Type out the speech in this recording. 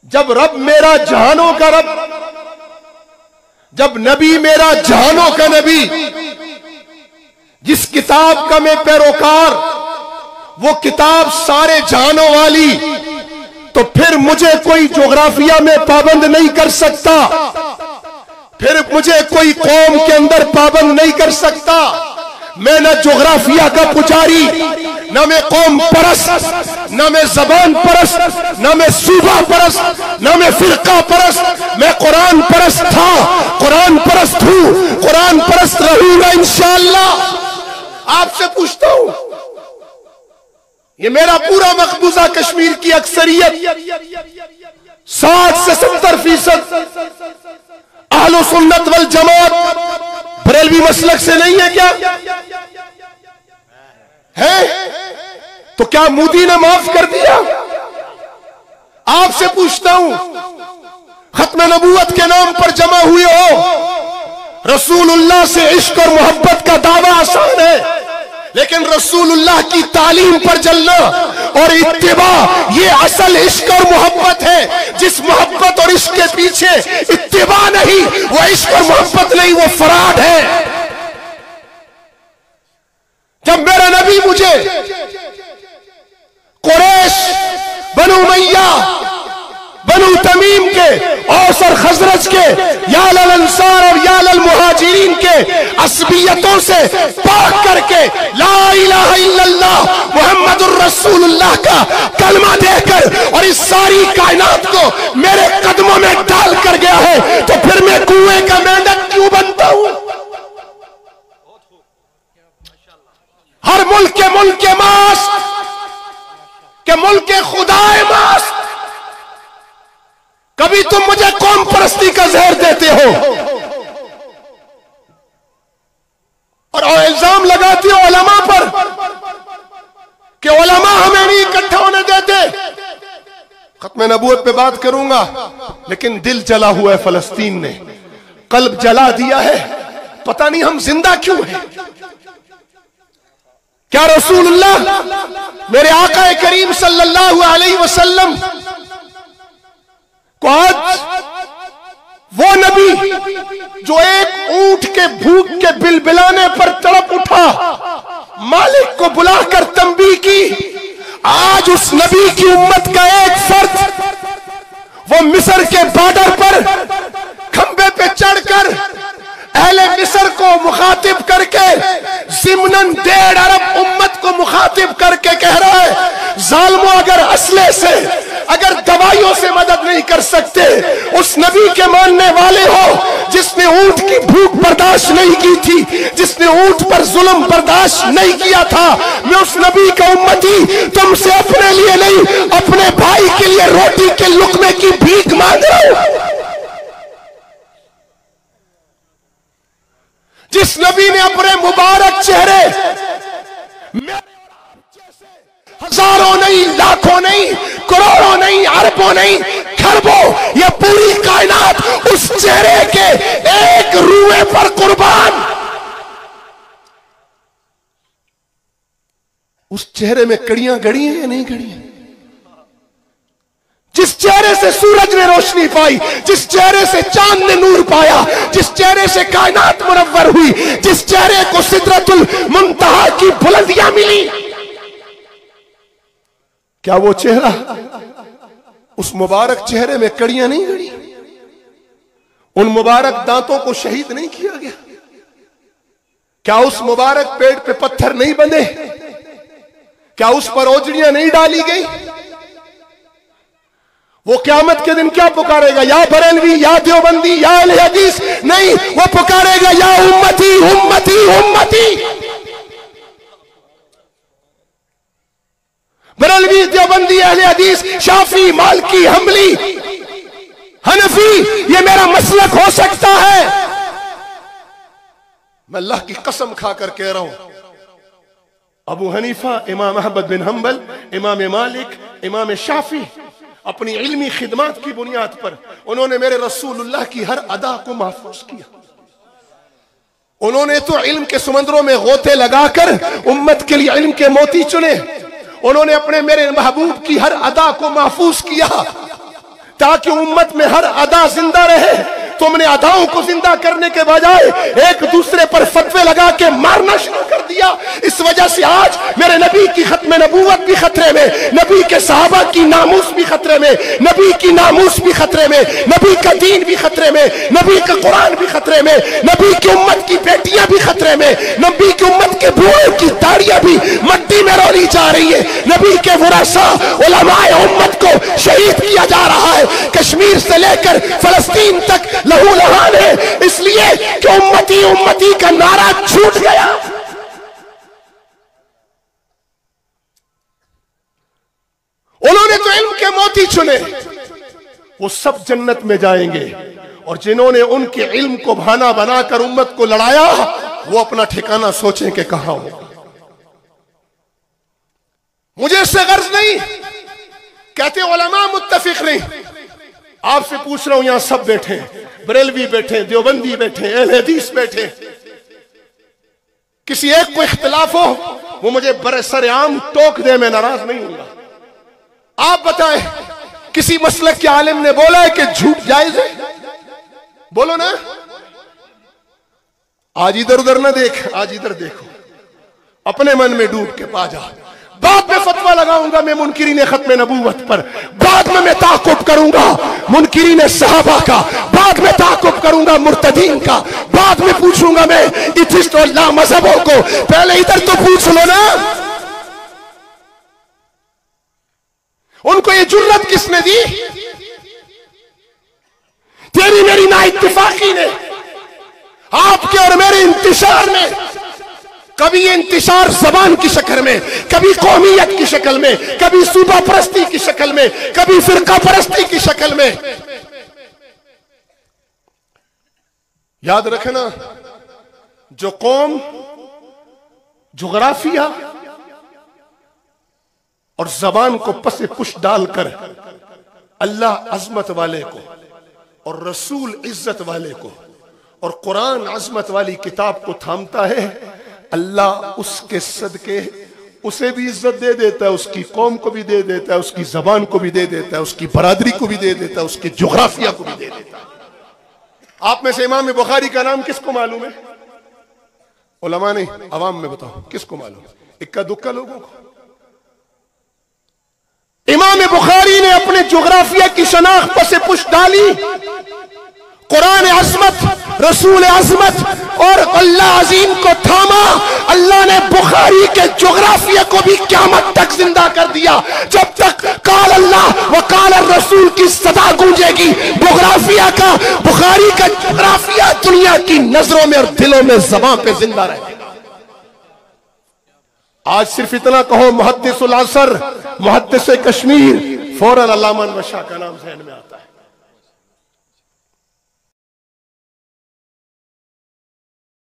जब रब मेरा जहानों का रब, जब नबी मेरा जहानों का नबी, जिस किताब का मैं पैरोकार, वो किताब सारे जहानों वाली, तो फिर मुझे कोई ज्योग्राफिया में पाबंद नहीं कर सकता, फिर मुझे कोई कौम के अंदर पाबंद नहीं कर सकता। मैं न ज्योग्राफिया का पुजारी, न मैं कौम परस्त, न मैं जबान परस्त, न मैं सूबा परस्त, न मैं फिरका परस्त। मैं कुरान परस्त था, कुरान परस्त हूं, कुरान परस्त रहूंगा इंशाअल्लाह। आपसे पूछता हूं, ये मेरा पूरा मकबूजा कश्मीर की अक्सरियत 60 से 70% अहले सुन्नत वल जमात बरेलवी मसलक से नहीं है क्या? है? तो क्या मोदी ने माफ कर दिया? आपसे पूछता हूं, खत्म नबूवत के नाम पर जमा हुए हो, रसूलुल्लाह से इश्क और मोहब्बत का दावा आसान है, लेकिन रसूलुल्लाह की तालीम पर चलना और इत्तिबा, ये असल इश्क और मोहब्बत है। जिस मोहब्बत और इश्क के पीछे इत्तिबा नहीं, वो इश्क और मोहब्बत नहीं, वो फराड है। जब मेरा नबी मुझे कुरैश, बनु उमय्या, बनु तमीम के, औस और खजरज के, या लल अंसार और या लल मुहाजिरीन के असबियतों से पाक करके ला इलाहा इल्लल्लाह मुहम्मदुर रसूलुल्लाह का कलमा देकर और इस सारी कायनात को मेरे कदमों में डाल कर गया है, तो फिर मैं कुएं का मेंढक क्यों बनता हूं? हर मुल्क के मास्ट के मुल्क के खुदाए मास्ट, कभी तुम मुझे कौम परस्ती का जहर देते हो और इल्जाम लगाते हो उलमा पर कि उलमा हमें नहीं इकट्ठा होने देते। खत्म नबूवत पे बात करूंगा, लेकिन दिल जला हुआ है फलस्तीन ने, कल्ब जला दिया है। पता नहीं हम जिंदा क्यों हैं। क्या रसूलुल्लाह मेरे आका करीम सल्लल्लाहु अलैहि वसल्लम को आज वो नबी जो एक ऊंट के भूख के बिलबिलाने पर तड़प उठा, मालिक को बुलाकर तंबीह की, आज उस नबी की उम्मत का एक फर्द वो मिस्र के बॉर्डर पर खंबे पे चढ़कर अहले मिस्र को मुखातिब करके ज़िमनन 1.5 अरब उम्मत को मुखातिब करके कह रहा है, जालिमों, अगर असले से, अगर दवाइयों से मदद नहीं कर सकते, उस नबी के मानने वाले हो जिसने ऊंट की भूख बर्दाश्त नहीं की थी, जिसने ऊंट पर जुल्म बर्दाश्त नहीं किया था, मैं उस नबी का उम्मती तुमसे अपने लिए नहीं, अपने भाई के लिए रोटी के लुकमे की भीख मांग रहा हूं। जिस नबी ने अपने मुबारक चेहरे हजारों नहीं, लाखों नहीं, करोड़ों नहीं, अरबों नहीं, खरबों, ये पूरी कायनात उस चेहरे के एक रुए पर कुर्बान। उस चेहरे में कड़ियां गड़ी हैं या नहीं गड़ी हैं? जिस चेहरे से सूरज ने रोशनी पाई, जिस चेहरे से चांद ने नूर पाया, जिस चेहरे से कायनात मुनव्वर हुई, जिस चेहरे को सिदरतुल मुंतहा की बुलंदियां मिली, क्या वो चेहरा, उस मुबारक चेहरे में कड़ियां नहीं गड़ी? उन मुबारक दांतों को शहीद नहीं किया गया? क्या उस मुबारक पेट पे पत्थर नहीं बंधे? क्या उस पर ओजड़ियां नहीं डाली गई? वो क़यामत के दिन क्या पुकारेगा? या बरेलवी, या देवबंदी, या अहले हदीस नहीं, वो पुकारेगा या उम्मती उम्मती उम्मती। बरेलवी, देवबंदी, अहले हदीस, शाफी, मालकी, हम्बली, हनफी, ये मेरा मसलक हो सकता है। मैं अल्लाह की कसम खाकर कह रहा हूं, अबू हनीफा, इमाम अहमद बिन हंबल, इमाम मालिक, इमाम शाफी अपनी इल्मी खिदमत की बुनियाद पर उन्होंने मेरे रसूलुल्लाह की हर अदा को महफूज किया। उन्होंने तो इल्म के समंदरों में गोते लगाकर उम्मत के लिए इल्म के मोती चुने। उन्होंने अपने मेरे महबूब की हर अदा को महफूज किया ताकि उम्मत में हर अदा जिंदा रहे। तुमने अदाओं को जिंदा करने के बजाय एक दूसरे पर फतवे लगा के मारना शुरू कर दिया। इस वजह से आज मेरे नबी की खत्म नबूवत भी खतरे में, नबी के सहाबा की नामूस भी खतरे में, नबी की नामूस भी खतरे में, नबी का दीन भी खतरे में, नबी का कुरान भी खतरे में, नबी की उम्मत की बेटियां भी खतरे में, नबी की उम्मत के बूढ़ों की दाढ़ियां भी मट्टी में रोली जा रही है। नबी के वरासा उलमाए उम्मत को शहीद किया जा रहा है। कश्मीर से लेकर फलस्तीन तक लहू लहान है, इसलिए कि उम्मती उम्मती का नारा छूट गया। उन्होंने तो इल्म के मोती चुने, वो सब जन्नत में जाएंगे, और जिन्होंने उनके इल्म को बहाना बनाकर उम्मत को लड़ाया वो अपना ठिकाना सोचें कि कहां होगा। मुझे इससे गर्ज नहीं, कहते उलमा मुत्तफिक नहीं। आपसे पूछ रहा हूं, यहां सब बैठे, बरेलवी बैठे, देवबंदी बैठे, अहले हदीस बैठे, किसी एक को इख्तिलाफ हो वो मुझे बरसर आम टोक दे, मैं नाराज नहीं हूंगा। आप बताएं, किसी मसलक के आलिम ने बोला है कि झूठ जायज है? बोलो ना। आज इधर उधर ना देख, आज इधर देखो, अपने मन में डूब के पा जा। बाद में फतवा लगाऊंगा मैं मुनकिरीन खत्म नबूवत पर, बाद में मैं ताक़ुब करूंगा मुनकिरीन सहाबा का, बाद में ताक़ुब करूंगा मुर्तदीन का, बाद में पूछूंगा मैं इथिस्ट और लामज़हबों को। पहले इधर तो पूछ लो ना। उनको ये जुर्रत किसने दी? तेरी मेरी ना इत्तिफाकी ने, आपके और मेरे इंतशार ने। कभी ये इंतशार जबान की शक्ल में, कभी कौमियत की शक्ल में, कभी सूबा परस्ती की शक्ल में, कभी फिरका परस्ती की शक्ल में। याद रखना, जो कौम जुगराफिया और जबान को पसे पुश डालकर अल्लाह अजमत वाले को और रसूल इज्जत वाले को और कुरान अजमत वाली किताब को थामता है, अल्लाह उसके सदके उसे भी इज्जत दे देता है, उसकी कौम को भी दे देता है, उसकी जबान को भी दे देता है, उसकी बरादरी को भी दे देता है, उसकी जोग्राफिया को भी दे देता है। आप में से इमाम बुखारी का नाम किसको मालूम है? उलमा नहीं, अवाम में बताओ किसको मालूम? इक्का दुक्का लोगों को। इमाम बुखारी ने अपने जोग्राफिया की शनाख्त पर से पुश डाली, कुरान अज़मत, रसूल अज़मत और अल्लाह अज़ीम को थामा। अल्लाह ने बुखारी के जोग्राफिया को भी क़यामत तक जिंदा कर दिया। जब तक काल अल्लाह व काल रसूल की सदा गूंजेगी, जोग्राफिया का, बुखारी का जोग्राफिया दुनिया की नजरों में और दिलों में ज़बां पे जिंदा रहेगा। आज सिर्फ इतना कहो मुहद्दिसुल असर, मुहद्दिस कश्मीर, फौरन अल्लामा शाह का नाम ज़हन में आता है।